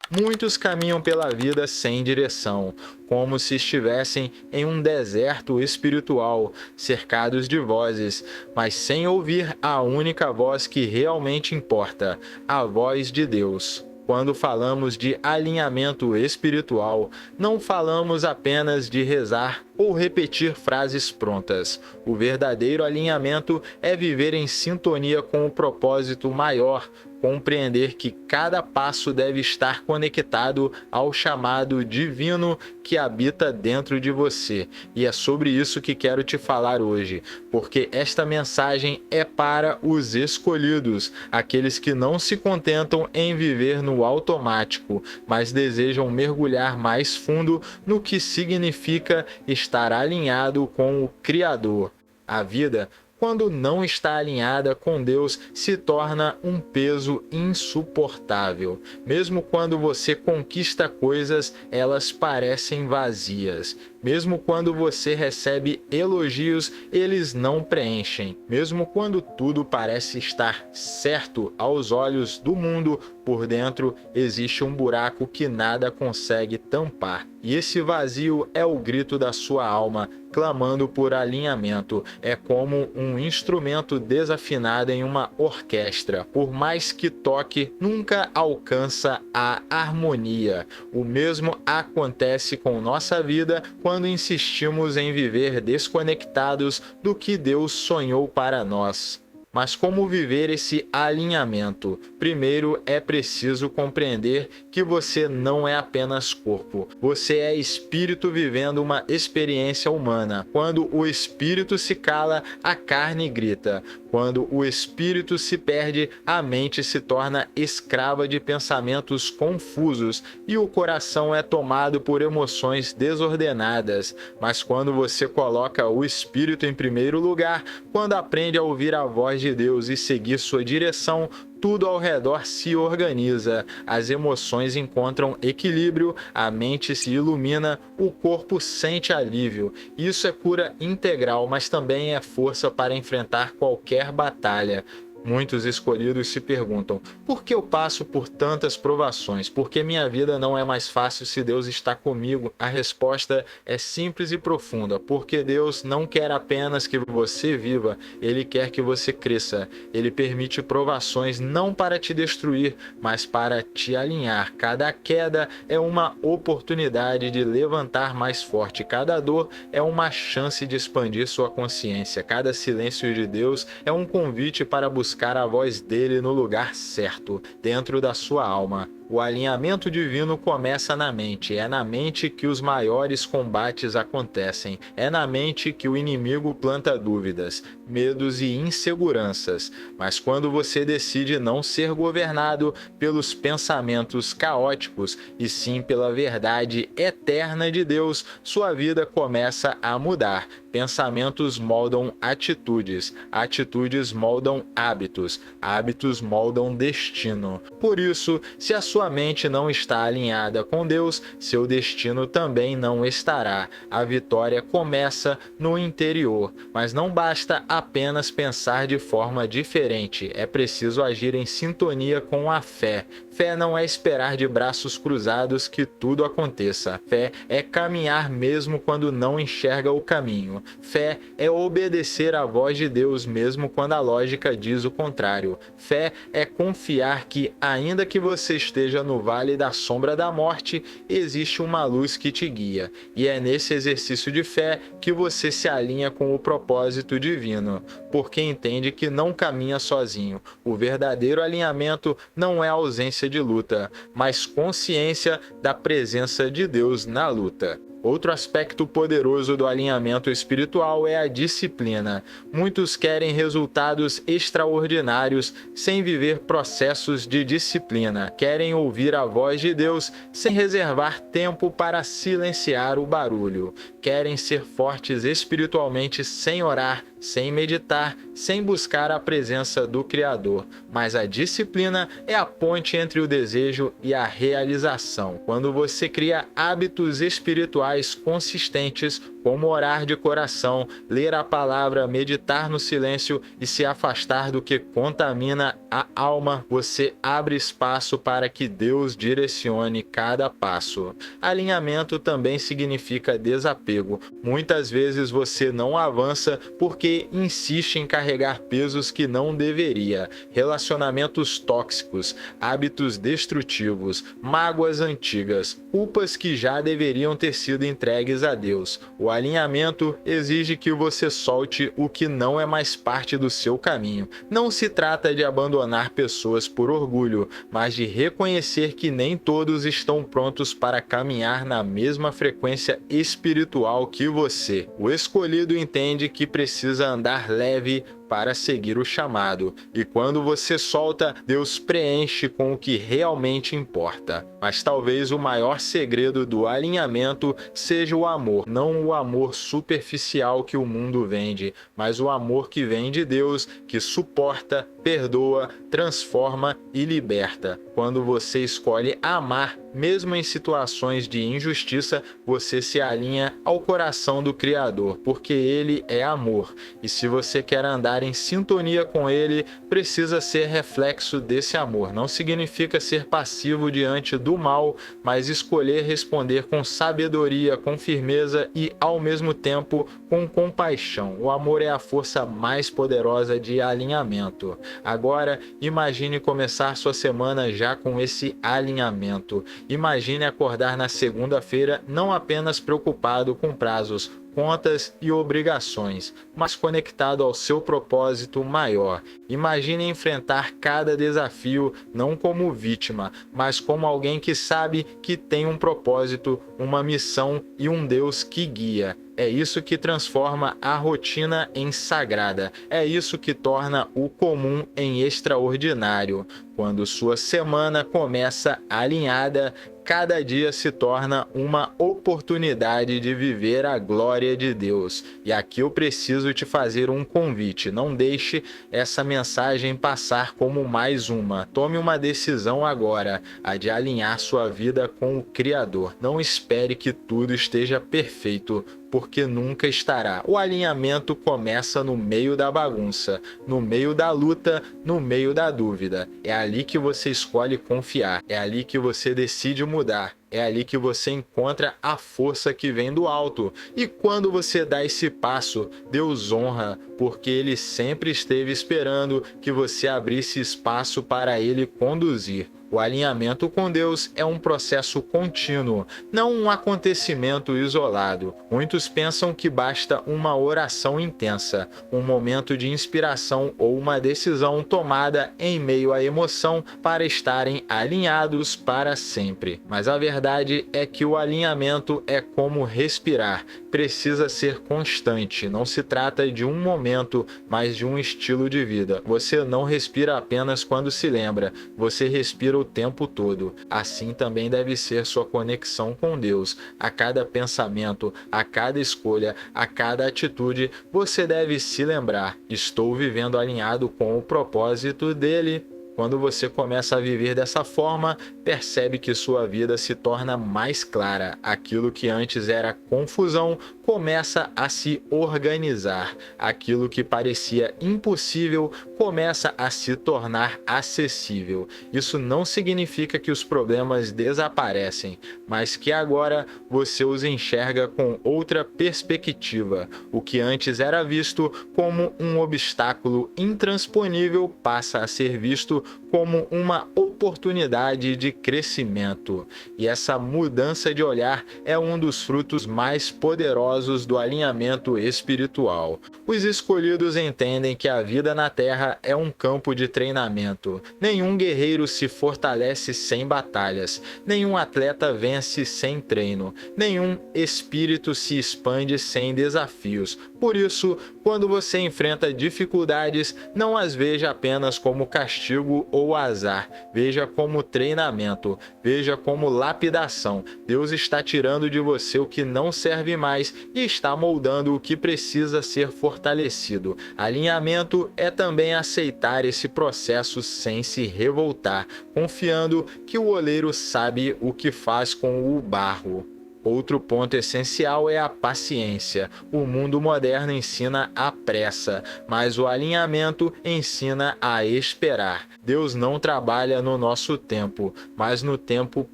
Muitos caminham pela vida sem direção, como se estivessem em um deserto espiritual, cercados de vozes, mas sem ouvir a única voz que realmente importa, a voz de Deus. Quando falamos de alinhamento espiritual, não falamos apenas de rezar ou repetir frases prontas. O verdadeiro alinhamento é viver em sintonia com o propósito maior, compreender que cada passo deve estar conectado ao chamado divino que habita dentro de você. E é sobre isso que quero te falar hoje, porque esta mensagem é para os escolhidos, aqueles que não se contentam em viver no automático, mas desejam mergulhar mais fundo no que significa estar alinhado com o Criador. A vida, quando não está alinhada com Deus, se torna um peso insuportável. Mesmo quando você conquista coisas, elas parecem vazias. Mesmo quando você recebe elogios, eles não preenchem. Mesmo quando tudo parece estar certo aos olhos do mundo, por dentro existe um buraco que nada consegue tampar. E esse vazio é o grito da sua alma, clamando por alinhamento. É como um instrumento desafinado em uma orquestra. Por mais que toque, nunca alcança a harmonia. O mesmo acontece com nossa vida quando insistimos em viver desconectados do que Deus sonhou para nós. Mas como viver esse alinhamento? Primeiro é preciso compreender que você não é apenas corpo. Você é espírito vivendo uma experiência humana. Quando o espírito se cala, a carne grita. Quando o espírito se perde, a mente se torna escrava de pensamentos confusos e o coração é tomado por emoções desordenadas. Mas quando você coloca o espírito em primeiro lugar, quando aprende a ouvir a voz de Deus e seguir sua direção, tudo ao redor se organiza, as emoções encontram equilíbrio, a mente se ilumina, o corpo sente alívio. Isso é cura integral, mas também é força para enfrentar qualquer batalha. Muitos escolhidos se perguntam: por que eu passo por tantas provações? Por que minha vida não é mais fácil se Deus está comigo? A resposta é simples e profunda: porque Deus não quer apenas que você viva, Ele quer que você cresça. Ele permite provações não para te destruir, mas para te alinhar. Cada queda é uma oportunidade de levantar mais forte. Cada dor é uma chance de expandir sua consciência. Cada silêncio de Deus é um convite para buscar a voz dele no lugar certo, dentro da sua alma. O alinhamento divino começa na mente. É na mente que os maiores combates acontecem. É na mente que o inimigo planta dúvidas, medos e inseguranças. Mas quando você decide não ser governado pelos pensamentos caóticos e sim pela verdade eterna de Deus, sua vida começa a mudar. Pensamentos moldam atitudes, atitudes moldam hábitos, hábitos moldam destino. Por isso, se a sua mente não está alinhada com Deus, seu destino também não estará. A vitória começa no interior, mas não basta apenas pensar de forma diferente, é preciso agir em sintonia com a fé. Fé não é esperar de braços cruzados que tudo aconteça. Fé é caminhar mesmo quando não enxerga o caminho. Fé é obedecer à voz de Deus mesmo quando a lógica diz o contrário. Fé é confiar que, ainda que você esteja no vale da sombra da morte, existe uma luz que te guia. E é nesse exercício de fé que você se alinha com o propósito divino, porque entende que não caminha sozinho. O verdadeiro alinhamento não é ausência de luta, mas consciência da presença de Deus na luta. Outro aspecto poderoso do alinhamento espiritual é a disciplina. Muitos querem resultados extraordinários sem viver processos de disciplina. Querem ouvir a voz de Deus sem reservar tempo para silenciar o barulho. Querem ser fortes espiritualmente sem orar, sem meditar, sem buscar a presença do Criador. Mas a disciplina é a ponte entre o desejo e a realização. Quando você cria hábitos espirituais consistentes, como orar de coração, ler a palavra, meditar no silêncio e se afastar do que contamina a alma, você abre espaço para que Deus direcione cada passo. Alinhamento também significa desapego. Muitas vezes você não avança porque insiste em carregar pesos que não deveria. Relacionamentos tóxicos, hábitos destrutivos, mágoas antigas, culpas que já deveriam ter sido entregues a Deus. O alinhamento exige que você solte o que não é mais parte do seu caminho. Não se trata de abandonar pessoas por orgulho, mas de reconhecer que nem todos estão prontos para caminhar na mesma frequência espiritual que você. O escolhido entende que precisa andar leve para seguir o chamado, e quando você solta, Deus preenche com o que realmente importa. Mas talvez o maior segredo do alinhamento seja o amor, não o amor superficial que o mundo vende, mas o amor que vem de Deus, que suporta, perdoa, transforma e liberta. Quando você escolhe amar, mesmo em situações de injustiça, você se alinha ao coração do Criador, porque Ele é amor, e se você quer andar em sintonia com Ele, precisa ser reflexo desse amor. Não significa ser passivo diante do mal, mas escolher responder com sabedoria, com firmeza e, ao mesmo tempo, com compaixão. O amor é a força mais poderosa de alinhamento. Agora, imagine começar sua semana já com esse alinhamento. Imagine acordar na segunda-feira não apenas preocupado com prazos, contas e obrigações, mas conectado ao seu propósito maior. Imagine enfrentar cada desafio não como vítima, mas como alguém que sabe que tem um propósito, uma missão e um Deus que guia. É isso que transforma a rotina em sagrada. É isso que torna o comum em extraordinário. Quando sua semana começa alinhada, cada dia se torna uma oportunidade de viver a glória de Deus. E aqui eu preciso te fazer um convite. Não deixe essa mensagem passar como mais uma. Tome uma decisão agora, a de alinhar sua vida com o Criador. Não espere que tudo esteja perfeito, porque nunca estará. O alinhamento começa no meio da bagunça, no meio da luta, no meio da dúvida. É ali que você escolhe confiar, é ali que você decide mudar. É ali que você encontra a força que vem do alto. E quando você dá esse passo, Deus honra, porque Ele sempre esteve esperando que você abrisse espaço para Ele conduzir. O alinhamento com Deus é um processo contínuo, não um acontecimento isolado. Muitos pensam que basta uma oração intensa, um momento de inspiração ou uma decisão tomada em meio à emoção para estarem alinhados para sempre. Mas a verdade é que o alinhamento é como respirar, precisa ser constante. Não se trata de um momento, mas de um estilo de vida. Você não respira apenas quando se lembra, você respira o tempo todo. Assim também deve ser sua conexão com Deus. A cada pensamento, a cada escolha, a cada atitude, você deve se lembrar: estou vivendo alinhado com o propósito dele. Quando você começa a viver dessa forma, percebe que sua vida se torna mais clara. Aquilo que antes era confusão começa a se organizar. Aquilo que parecia impossível começa a se tornar acessível. Isso não significa que os problemas desaparecem, mas que agora você os enxerga com outra perspectiva. O que antes era visto como um obstáculo intransponível passa a ser visto como uma oportunidade de crescimento. E essa mudança de olhar é um dos frutos mais poderosos do alinhamento espiritual. Os escolhidos entendem que a vida na Terra é um campo de treinamento. Nenhum guerreiro se fortalece sem batalhas, nenhum atleta vence sem treino, nenhum espírito se expande sem desafios. Por isso, quando você enfrenta dificuldades, não as veja apenas como castigo ou azar, veja como treinamento, veja como lapidação. Deus está tirando de você o que não serve mais e está moldando o que precisa ser fortalecido. Alinhamento é também aceitar esse processo sem se revoltar, confiando que o oleiro sabe o que faz com o barro. Outro ponto essencial é a paciência. O mundo moderno ensina a pressa, mas o alinhamento ensina a esperar. Deus não trabalha no nosso tempo, mas no tempo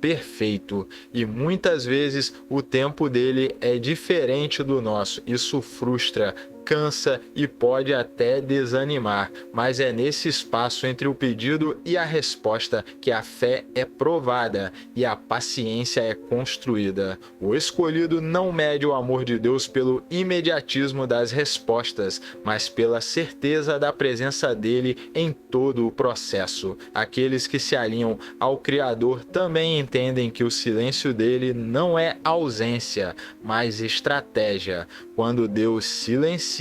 perfeito. E muitas vezes o tempo dele é diferente do nosso. Isso frustra, cansa e pode até desanimar, mas é nesse espaço entre o pedido e a resposta que a fé é provada e a paciência é construída. O escolhido não mede o amor de Deus pelo imediatismo das respostas, mas pela certeza da presença dele em todo o processo. Aqueles que se alinham ao Criador também entendem que o silêncio dele não é ausência, mas estratégia. Quando Deus silencia,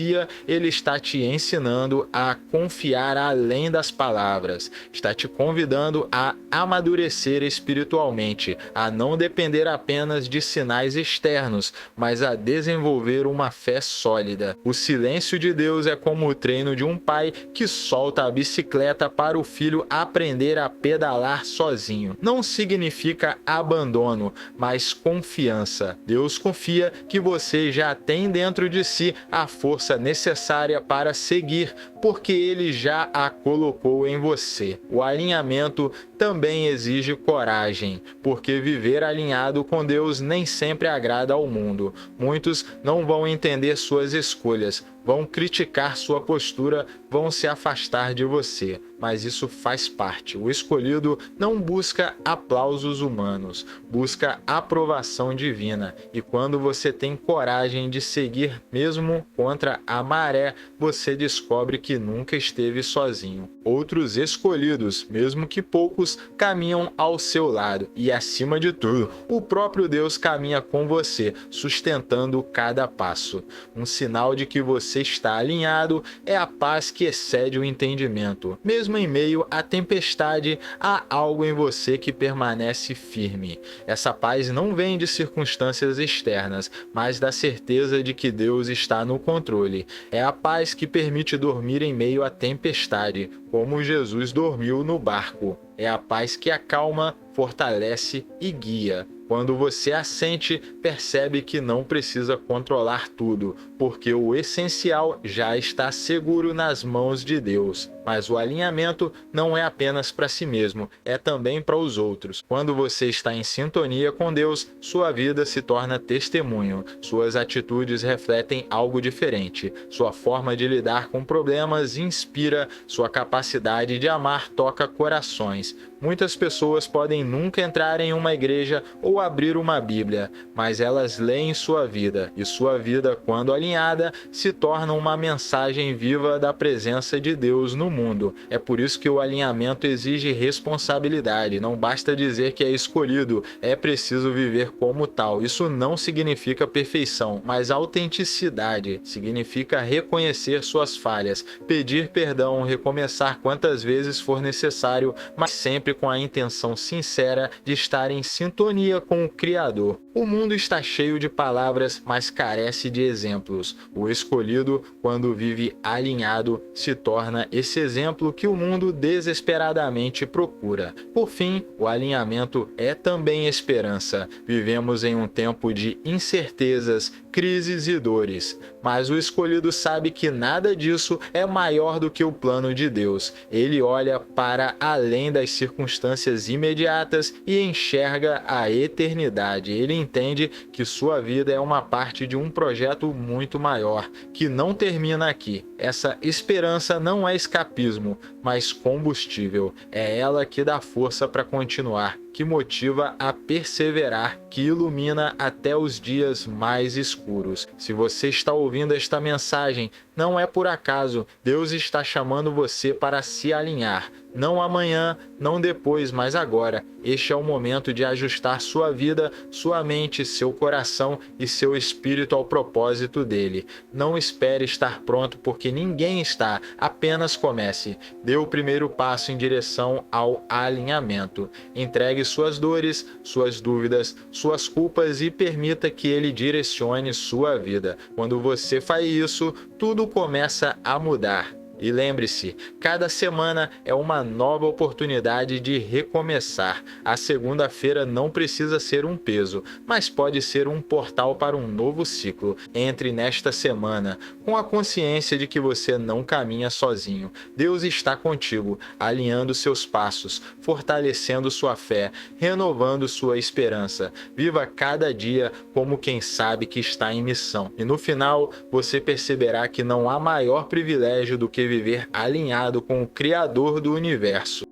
ele está te ensinando a confiar além das palavras, está te convidando a amadurecer espiritualmente, a não depender apenas de sinais externos, mas a desenvolver uma fé sólida. O silêncio de Deus é como o treino de um pai que solta a bicicleta para o filho aprender a pedalar sozinho. Não significa abandono, mas confiança. Deus confia que você já tem dentro de si a força necessária para seguir, porque ele já a colocou em você. O alinhamento também exige coragem, porque viver alinhado com Deus nem sempre agrada ao mundo. Muitos não vão entender suas escolhas, vão criticar sua postura, vão se afastar de você, mas isso faz parte. O escolhido não busca aplausos humanos, busca aprovação divina. E quando você tem coragem de seguir mesmo contra a maré, você descobre que nunca esteve sozinho. Outros escolhidos, mesmo que poucos, caminham ao seu lado. E acima de tudo, o próprio Deus caminha com você, sustentando cada passo. Um sinal de que você está alinhado é a paz que excede o entendimento. Mesmo em meio à tempestade, há algo em você que permanece firme. Essa paz não vem de circunstâncias externas, mas da certeza de que Deus está no controle. É a paz que permite dormir em meio à tempestade, como Jesus dormiu no barco. É a paz que acalma, fortalece e guia. Quando você a sente, percebe que não precisa controlar tudo, porque o essencial já está seguro nas mãos de Deus. Mas o alinhamento não é apenas para si mesmo, é também para os outros. Quando você está em sintonia com Deus, sua vida se torna testemunho. Suas atitudes refletem algo diferente. Sua forma de lidar com problemas inspira, sua capacidade de amar toca corações. Muitas pessoas podem nunca entrar em uma igreja ou abrir uma Bíblia, mas elas leem sua vida, e sua vida, quando alinhada, se torna uma mensagem viva da presença de Deus no mundo. É por isso que o alinhamento exige responsabilidade. Não basta dizer que é escolhido, é preciso viver como tal. Isso não significa perfeição, mas autenticidade. Significa reconhecer suas falhas, pedir perdão, recomeçar quantas vezes for necessário, mas sempre com a intenção sincera de estar em sintonia com o Criador. O mundo está cheio de palavras, mas carece de exemplos. O escolhido, quando vive alinhado, se torna esse exemplo que o mundo desesperadamente procura. Por fim, o alinhamento é também esperança. Vivemos em um tempo de incertezas, crises e dores, mas o escolhido sabe que nada disso é maior do que o plano de Deus. Ele olha para além das circunstâncias imediatas e enxerga a eternidade. Ele entende que sua vida é uma parte de um projeto muito maior, que não termina aqui. Essa esperança não é escapismo, mas combustível. É ela que dá força para continuar, que motiva a perseverar, que ilumina até os dias mais escuros. Se você está ouvindo esta mensagem, não é por acaso. Deus está chamando você para se alinhar. Não amanhã, não depois, mas agora. Este é o momento de ajustar sua vida, sua mente, seu coração e seu espírito ao propósito dele. Não espere estar pronto, porque ninguém está. Apenas comece. Dê o primeiro passo em direção ao alinhamento. Entregue suas dores, suas dúvidas, suas culpas e permita que ele direcione sua vida. Quando você faz isso, tudo começa a mudar. E lembre-se, cada semana é uma nova oportunidade de recomeçar. A segunda-feira não precisa ser um peso, mas pode ser um portal para um novo ciclo. Entre nesta semana com a consciência de que você não caminha sozinho. Deus está contigo, alinhando seus passos, fortalecendo sua fé, renovando sua esperança. Viva cada dia como quem sabe que está em missão. E no final, você perceberá que não há maior privilégio do que viver alinhado com o Criador do universo.